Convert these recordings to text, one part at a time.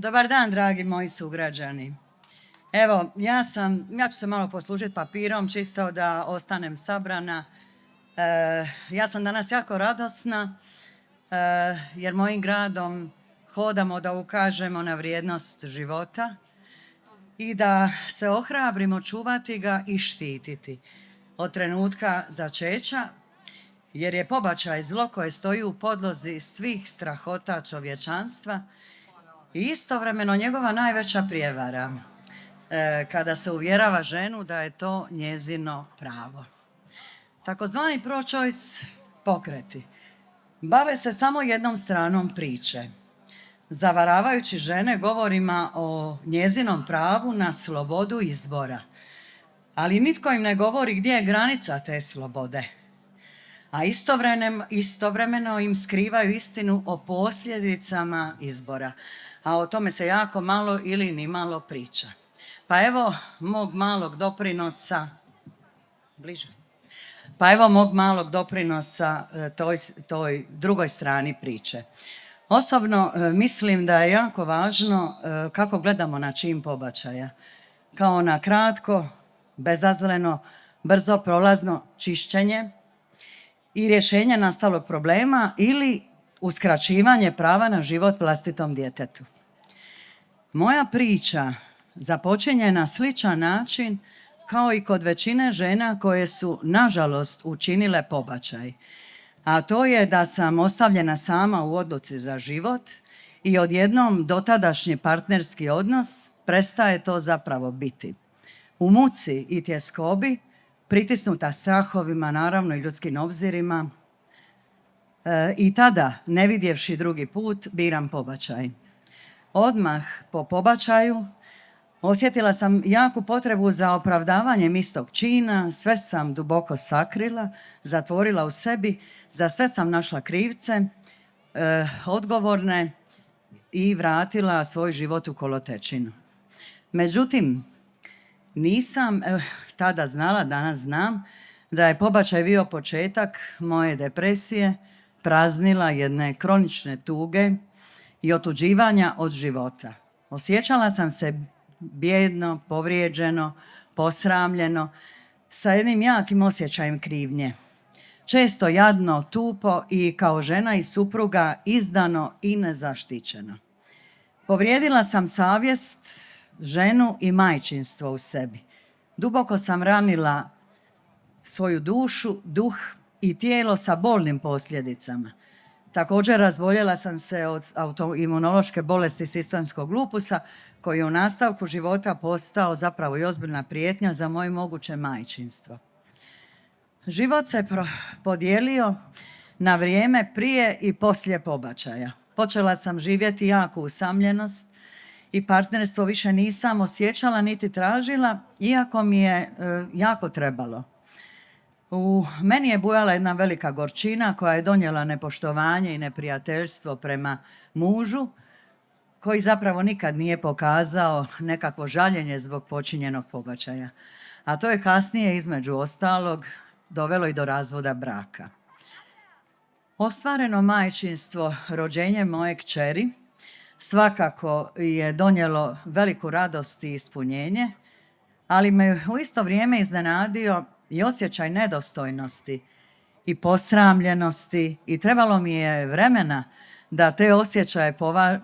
Dobar dan, dragi moji sugrađani. Evo, ja ću se malo poslužiti papirom, čisto da ostanem sabrana. Ja sam danas jako radosna, jer mojim gradom hodamo da ukažemo na vrijednost života i da se ohrabrimo čuvati ga i štititi od trenutka začeća, jer je pobačaj zlo koje stoji u podlozi svih strahota čovječanstva i istovremeno njegova najveća prijevara, kada se uvjerava ženu da je to njezino pravo. Takozvani pro-choice pokreti bave se samo jednom stranom priče, zavaravajući žene govorima o njezinom pravu na slobodu izbora. Ali nitko im ne govori gdje je granica te slobode, a istovremeno im skrivaju istinu o posljedicama izbora, a o tome se jako malo ili ni malo priča. Pa evo mog malog doprinosa toj drugoj strani priče. Osobno mislim da je jako važno kako gledamo na čin pobačaja. Kao na kratko, bezazleno, brzo prolazno čišćenje i rješenje nastalog problema ili uskraćivanje prava na život vlastitom djetetu. Moja priča započinje na sličan način kao i kod većine žena koje su, nažalost, učinile pobačaj. A to je da sam ostavljena sama u odluci za život i odjednom dotadašnji partnerski odnos prestaje to zapravo biti. U muci i tjeskobi, pritisnuta strahovima, naravno i ljudskim obzirima, i tada, ne vidjevši drugi put, biram pobačaj. Odmah po pobačaju osjetila sam jaku potrebu za opravdavanjem istog čina, sve sam duboko sakrila, zatvorila u sebi, za sve sam našla krivce, odgovorne i vratila svoj život u kolotečinu. Međutim, nisam tada znala, danas znam, da je pobačaj bio početak moje depresije, praznila jedne kronične tuge i otuđivanja od života. Osjećala sam se bijedno, povrijeđeno, posramljeno, sa jednim jakim osjećajem krivnje. Često jadno, tupo i kao žena i supruga izdano i nezaštićeno. Povrijedila sam savjest, ženu i majčinstvo u sebi. Duboko sam ranila svoju dušu, duh i tijelo sa bolnim posljedicama. Također razboljela sam se od autoimunološke bolesti sistemskog lupusa, koji je u nastavku života postao zapravo i ozbiljna prijetnja za moje moguće majčinstvo. Život se podijelio na vrijeme prije i poslije pobačaja. Počela sam živjeti jaku usamljenost i partnerstvo više nisam osjećala niti tražila, iako mi je jako trebalo. U meni je bujala jedna velika gorčina koja je donijela nepoštovanje i neprijateljstvo prema mužu, koji zapravo nikad nije pokazao nekakvo žaljenje zbog počinjenog pobačaja. A to je kasnije, između ostalog, dovelo i do razvoda braka. Ostvareno majčinstvo, rođenje moje kćeri, svakako je donijelo veliku radost i ispunjenje, ali me u isto vrijeme iznenadio i osjećaj nedostojnosti i posramljenosti i trebalo mi je vremena da te osjećaje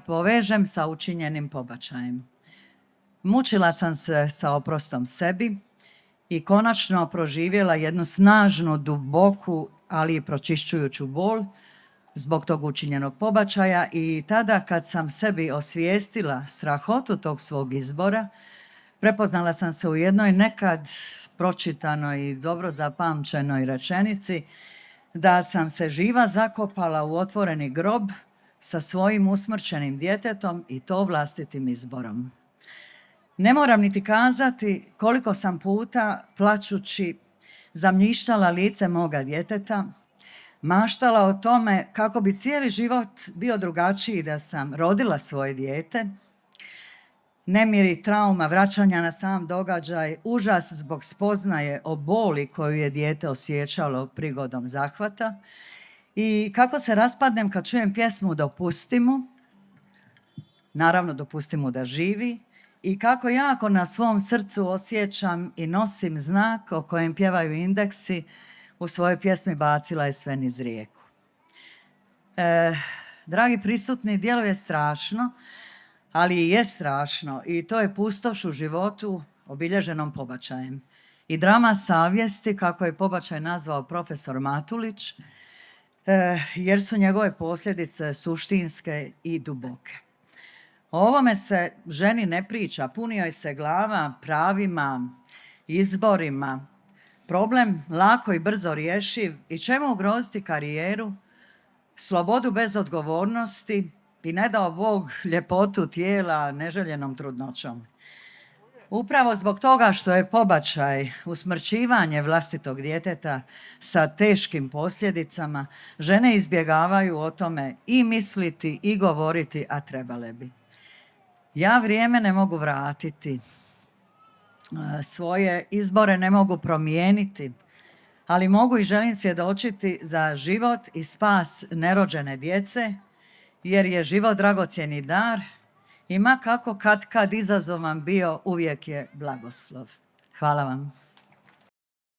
povežem sa učinjenim pobačajem. Mučila sam se sa oprostom sebi i konačno proživjela jednu snažnu, duboku, ali i pročišćujuću bol zbog tog učinjenog pobačaja i tada kad sam sebi osvijestila strahotu tog svog izbora, prepoznala sam se u jednoj nekad pročitanoj i dobro zapamćenoj rečenici da sam se živa zakopala u otvoreni grob sa svojim usmrćenim djetetom i to vlastitim izborom. Ne moram niti kazati koliko sam puta, plačući, zamnjištala lice moga djeteta, maštala o tome kako bi cijeli život bio drugačiji da sam rodila svoje dijete. Nemiri, trauma, vraćanja na sam događaj, užas zbog spoznaje o boli koju je dijete osjećalo prigodom zahvata i kako se raspadnem kad čujem pjesmu Dopusti mu, naravno dopusti mu da živi, i kako jako na svom srcu osjećam i nosim znak o kojem pjevaju Indeksi u svojoj pjesmi Bacila je sve niz rijeku. Dragi prisutni, djeluje strašno, ali i je strašno, i to je pustoš u životu obilježenom pobačajem. I drama savjesti, kako je pobačaj nazvao profesor Matulić, jer su njegove posljedice suštinske i duboke. O ovome se ženi ne priča, puni joj se glava pravima, izborima. Problem lako i brzo rješiv, i čemu ugroziti karijeru, slobodu bez odgovornosti i ne dao Bog ljepotu tijela neželjenom trudnoćom. Upravo zbog toga što je pobačaj usmrćivanje vlastitog djeteta sa teškim posljedicama, žene izbjegavaju o tome i misliti i govoriti, a trebale bi. Ja vrijeme ne mogu vratiti, svoje izbore ne mogu promijeniti, ali mogu i želim svjedočiti za život i spas nerođene djece, jer je život dragocjeni dar i ma kako kad izazovan bio, uvijek je blagoslov. Hvala vam.